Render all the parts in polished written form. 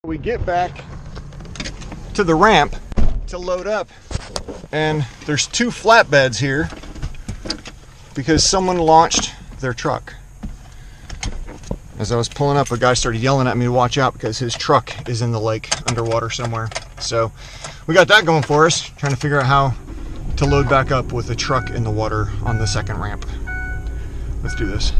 We get back to the ramp to load up, and there's two flatbeds here because someone launched their truck. As I was pulling up, a guy started yelling at me to watch out because his truck is in the lake underwater somewhere. So we got that going for us, trying to figure out how to load back up with a truck in the water on the second ramp. Let's do this.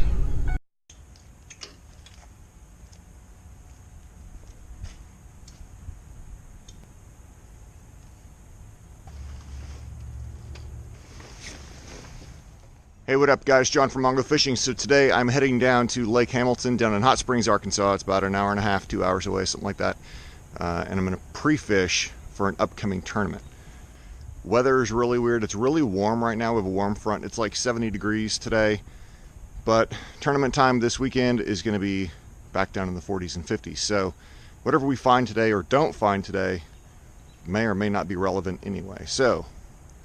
Hey, what up guys? John from Mongo Fishing. So today I'm heading down to Lake Hamilton down in Hot Springs, Arkansas. It's about an hour and a half, 2 hours away, something like that. And I'm going to pre-fish for an upcoming tournament. Weather is really weird. It's really warm right now. We have a warm front. It's like 70 degrees today. But tournament time this weekend is going to be back down in the 40s and 50s. So whatever we find today or don't find today may or may not be relevant anyway. So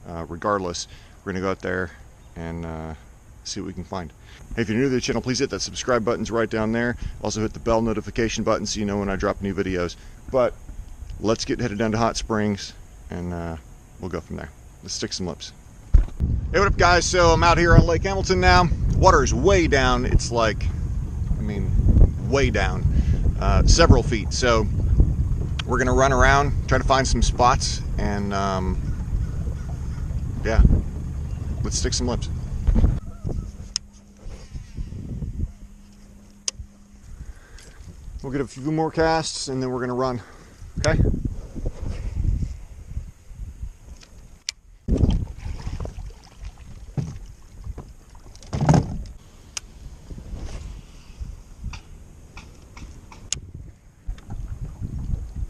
regardless, we're going to go out there and see what we can find. Hey, if you're new to the channel, please hit that subscribe button's right down there. Also hit the bell notification button so you know when I drop new videos. But let's get headed down to Hot Springs and we'll go from there. Let's stick some lips. Hey, what up guys? So I'm out here on Lake Hamilton now. Water is way down. It's like, I mean, way down, several feet. So we're gonna run around, try to find some spots, and yeah, let's stick some lips. We'll get a few more casts and then we're gonna run, okay?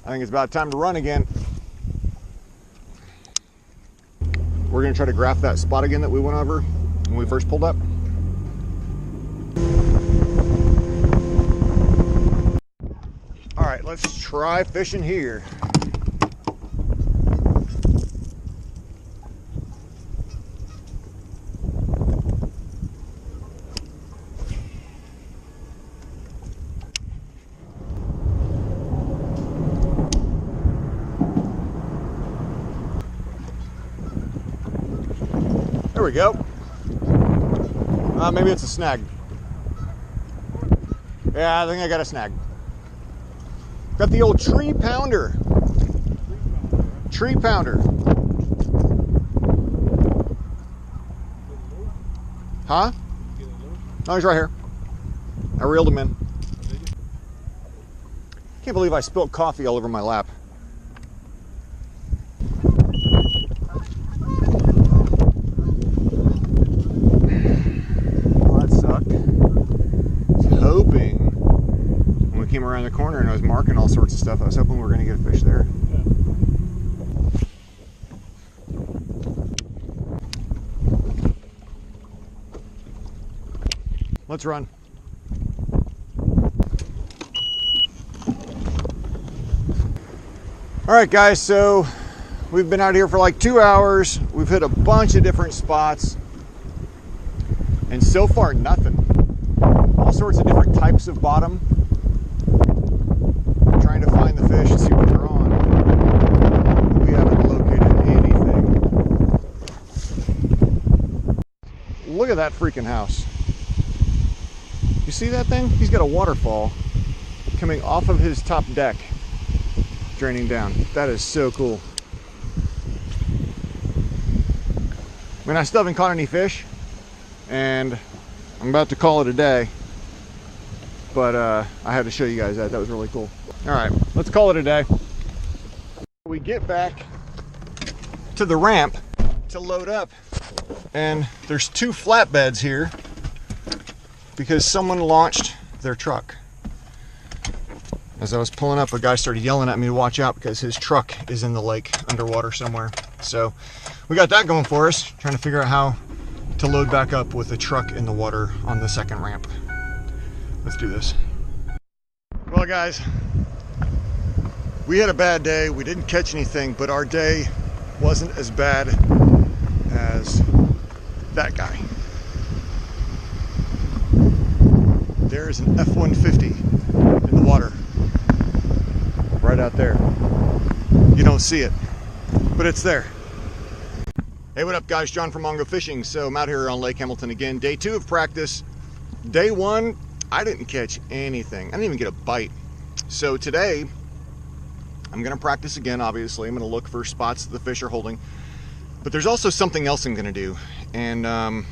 I think it's about time to run again. We're gonna try to graph that spot again that we went over when we first pulled up. All right, let's try fishing here. There we go. Maybe it's a snag. Yeah, I think I got a snag. Got the old tree pounder. Tree pounder. Huh? No, he's right here. I reeled him in. Can't believe I spilled coffee all over my lap. Came around the corner and I was marking all sorts of stuff. I was hoping we were going to get a fish there. Let's run. All right guys, so we've been out here for like 2 hours. We've hit a bunch of different spots and so far nothing. All sorts of different types of bottom. Trying to find the fish and see what they're on. We haven't located anything. Look at that freaking house. You see that thing? He's got a waterfall coming off of his top deck, draining down. That is so cool. I mean, I still haven't caught any fish, and I'm about to call it a day. But I had to show you guys that. That was really cool. All right, let's call it a day. We get back to the ramp to load up, and there's two flatbeds here because someone launched their truck. As I was pulling up, a guy started yelling at me to watch out because his truck is in the lake underwater somewhere. So we got that going for us, trying to figure out how to load back up with a truck in the water on the second ramp. Let's do this. Well guys, we had a bad day. We didn't catch anything, but our day wasn't as bad as that guy. There's an F-150 in the water right right out there. You don't see it, but it's there. Hey, what up guys? John from Mongo Fishing. So I'm out here on Lake Hamilton again. Day 2 of practice. Day 1, I didn't catch anything. I didn't even get a bite. So today, I'm gonna practice again, obviously. I'm gonna look for spots that the fish are holding. But there's also something else I'm gonna do. And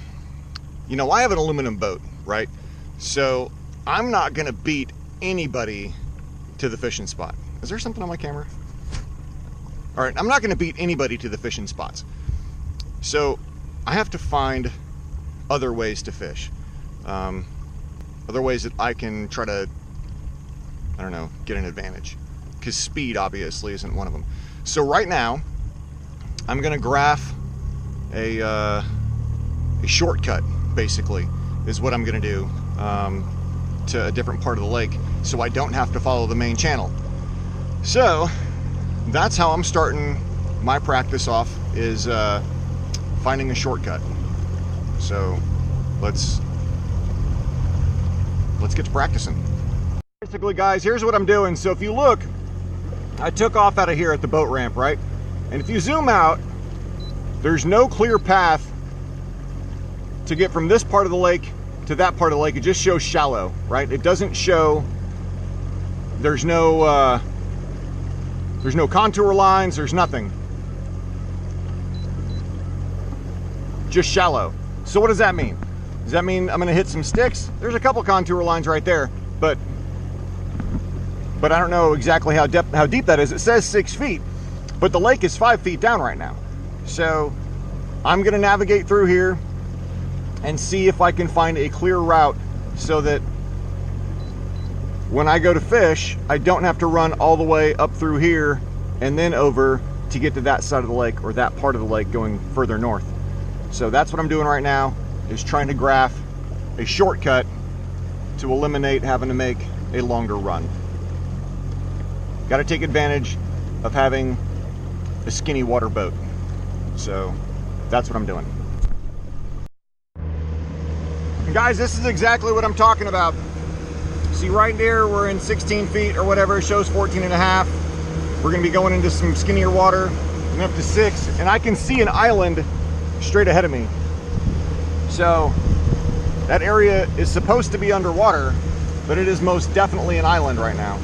you know, I have an aluminum boat, right? So I'm not gonna beat anybody to the fishing spot. Is there something on my camera? All right, I'm not gonna beat anybody to the fishing spots. So I have to find other ways to fish. Other ways that I can try to, I don't know, get an advantage. Because speed obviously isn't one of them. So right now, I'm gonna graph a shortcut, basically, is what I'm gonna do to a different part of the lake, so I don't have to follow the main channel. So that's how I'm starting my practice off, is finding a shortcut. So let's get to practicing. Basically guys, here's what I'm doing. So if you look, I took off out of here at the boat ramp, right? And if you zoom out, there's no clear path to get from this part of the lake to that part of the lake. It just shows shallow, right? It doesn't show, there's no contour lines, there's nothing. Just shallow. So what does that mean? Does that mean I'm gonna hit some sticks? There's a couple contour lines right there, but I don't know exactly how deep that is. It says 6 feet, but the lake is 5 feet down right now. So I'm gonna navigate through here and see if I can find a clear route so that when I go to fish, I don't have to run all the way up through here and then over to get to that side of the lake, or that part of the lake going further north. So that's what I'm doing right now, is trying to graph a shortcut to eliminate having to make a longer run. Got to take advantage of having a skinny water boat. So that's what I'm doing. And guys, this is exactly what I'm talking about. See right there, we're in 16 feet or whatever, it shows 14 and a half. We're gonna be going into some skinnier water and up to 6, and I can see an island straight ahead of me. So that area is supposed to be underwater, but it is most definitely an island right now.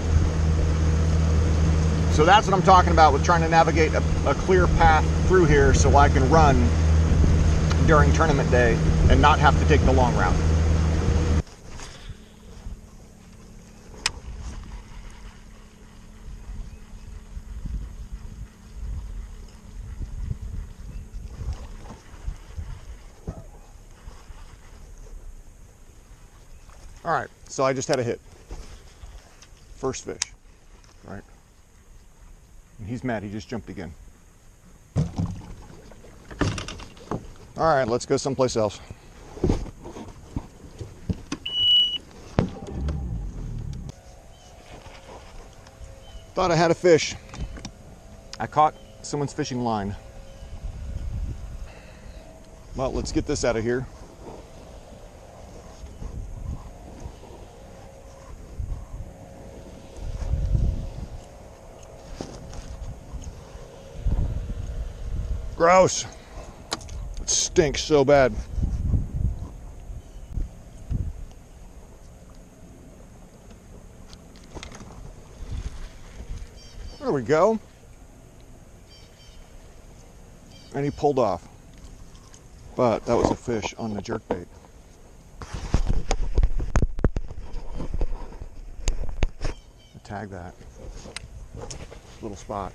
So that's what I'm talking about with trying to navigate a clear path through here so I can run during tournament day and not have to take the long route. All right, so I just had a hit. First fish, right? And he's mad, he just jumped again. All right, let's go someplace else. Thought I had a fish. I caught someone's fishing line. Well, let's get this out of here. Gross. It stinks so bad. There we go. And he pulled off. But that was a fish on the jerkbait. Tag that little spot.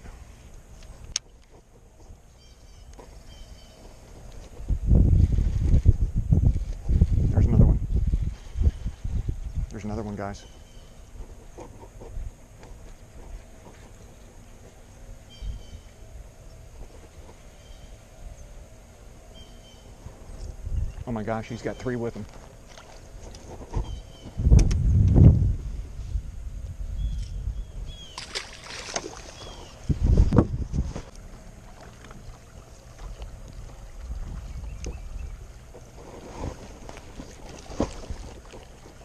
There's another one. There's another one, guys. Oh my gosh, he's got 3 with him.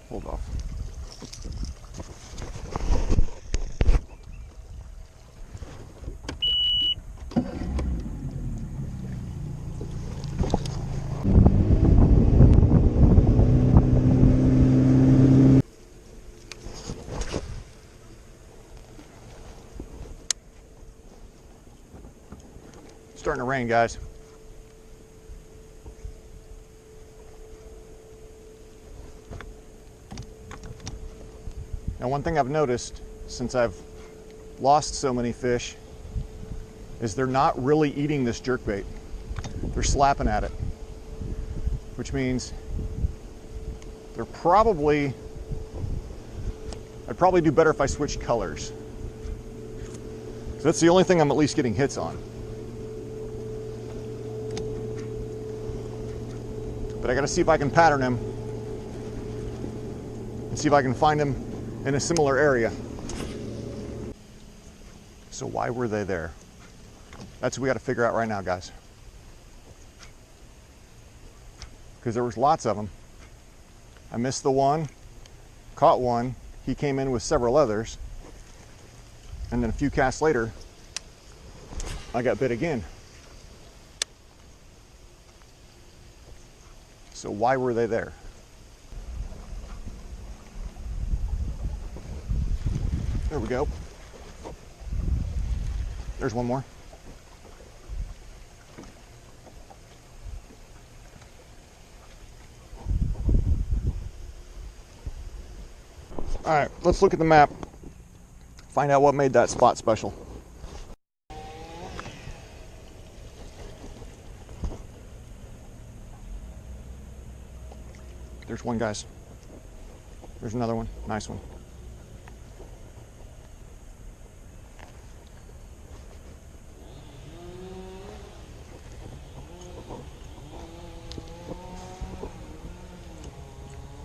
Hold off. starting to rain, guys. Now, one thing I've noticed since I've lost so many fish is they're not really eating this jerkbait. They're slapping at it, which means they're probably, I'd probably do better if I switched colors. So that's the only thing I'm at least getting hits on. But I gotta see if I can pattern him and see if I can find him in a similar area. So why were they there? That's what we gotta figure out right now, guys. Because there was lots of them. I missed the one, caught one, he came in with several others, and then a few casts later, I got bit again. So why were they there? There we go. There's one more. All right, let's look at the map, find out what made that spot special. There's one, guys. There's another one. Nice one.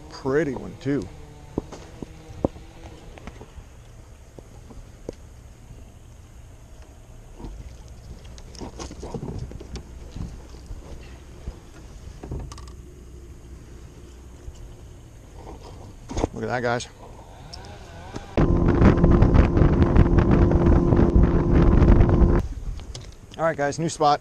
Pretty one, too. Look at that, guys. All right, guys, new spot.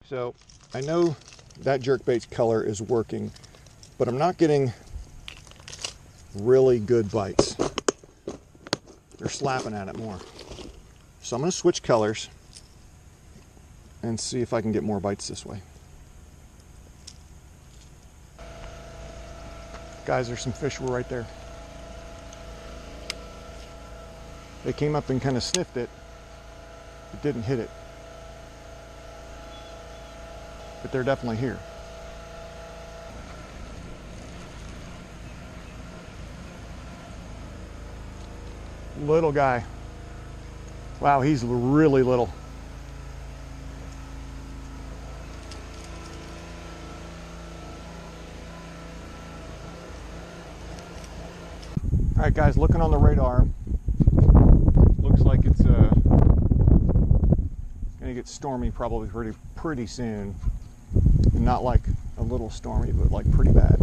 So I know that jerkbait's color is working, but I'm not getting really good bites. They're slapping at it more. So I'm going to switch colors and see if I can get more bites this way. Guys, there's some fish were right there. They came up and kind of sniffed it, but didn't hit it. But they're definitely here. Little guy. Wow, he's really little. All right, guys, looking on the radar, looks like it's gonna get stormy probably pretty soon. Not like a little stormy, but like pretty bad.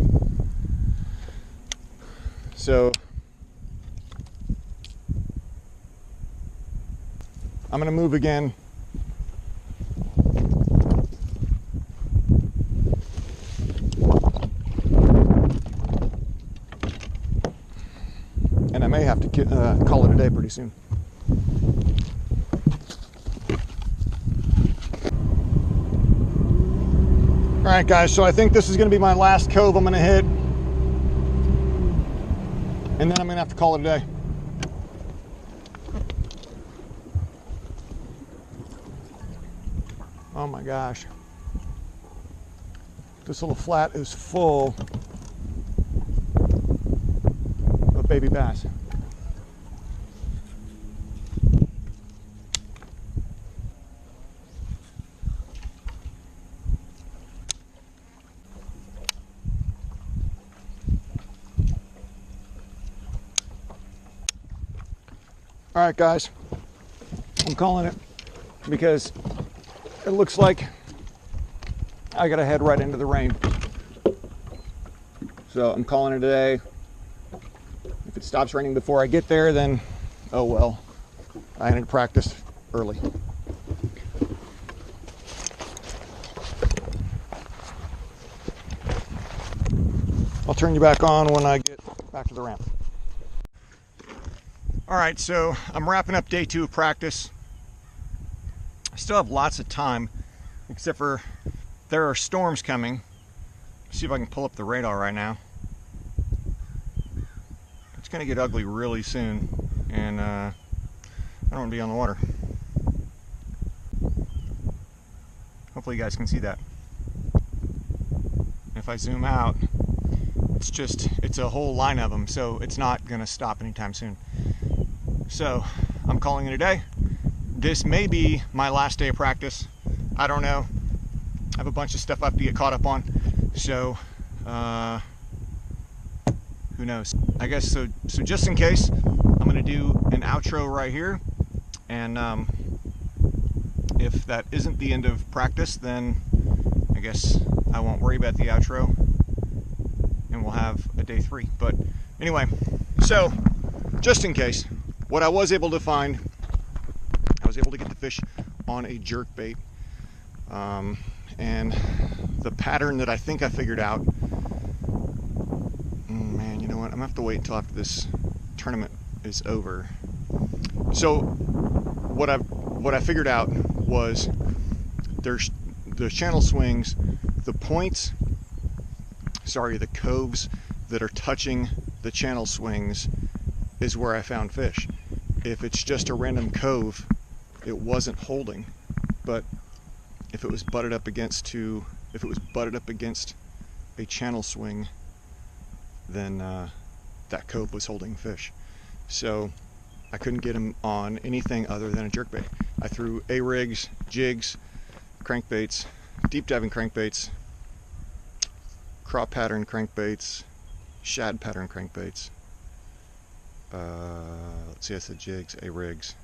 So I'm gonna move again. And I may have to call it a day pretty soon. All right, guys, so I think this is gonna be my last cove I'm gonna hit. And then I'm gonna have to call it a day. Oh my gosh. This little flat is full of baby bass. All right, guys, I'm calling it because it looks like I gotta head right into the rain. So I'm calling it a day. If it stops raining before I get there, then oh well. I had to practice early. turn you back on when I get back to the ramp. All right, so I'm wrapping up day 2 of practice. I still have lots of time, except for there are storms coming. Let's see if I can pull up the radar right now. It's gonna get ugly really soon, and I don't want to be on the water. Hopefully you guys can see that. If I zoom out, it's a whole line of them, so it's not gonna stop anytime soon. So I'm calling it a day. This may be my last day of practice. I don't know. I have a bunch of stuff I have to get caught up on, so who knows? I guess so just in case, I'm gonna do an outro right here, and if that isn't the end of practice, then I guess I won't worry about the outro, and we'll have a day 3. But anyway, so just in case, what I was able to find, I was able to get the fish on a jerkbait, and the pattern that I think I figured out, man, you know what, I'm gonna have to wait until after this tournament is over. So what I figured out was there's the channel swings, the points, the coves that are touching the channel swings is where I found fish. If it's just a random cove, it wasn't holding. But if it was butted up against a channel swing, then that cove was holding fish. So I couldn't get them on anything other than a jerkbait. I threw A-rigs, jigs, crankbaits, deep diving crankbaits, craw pattern crankbaits, shad pattern crankbaits. Let's see, I said jigs, A-rigs.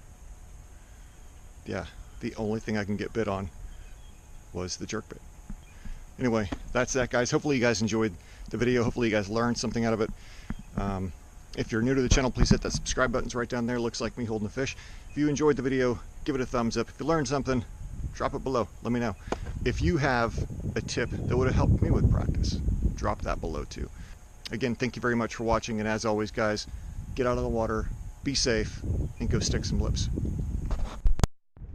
Yeah, the only thing I can get bit on was the jerkbait. Anyway, that's that, guys. Hopefully you guys enjoyed the video. Hopefully you guys learned something out of it. If you're new to the channel, please hit that subscribe button. It's right down there. Looks like me holding a fish. If you enjoyed the video, give it a thumbs up. If you learned something, drop it below. Let me know. If you have a tip that would have helped me with practice, drop that below too. Again, thank you very much for watching, and as always, guys, get out of the water, be safe, and go stick some lips.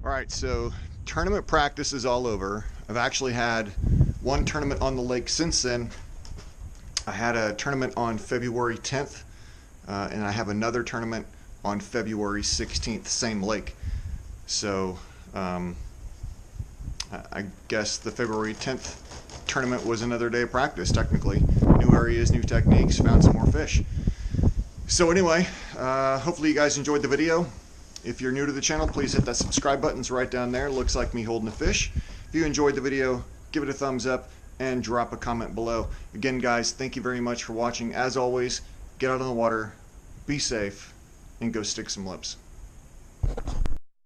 All right, so tournament practice is all over. I've actually had one tournament on the lake since then. I had a tournament on February 10th, and I have another tournament on February 16th, same lake. So I guess the February 10th tournament was another day of practice, technically. New areas, new techniques, found some more fish. So anyway, hopefully you guys enjoyed the video. If you're new to the channel, please hit that subscribe button. It's right down there. Looks like me holding a fish. If you enjoyed the video, give it a thumbs up and drop a comment below. Again, guys, thank you very much for watching. As always, get out on the water, be safe, and go stick some lips.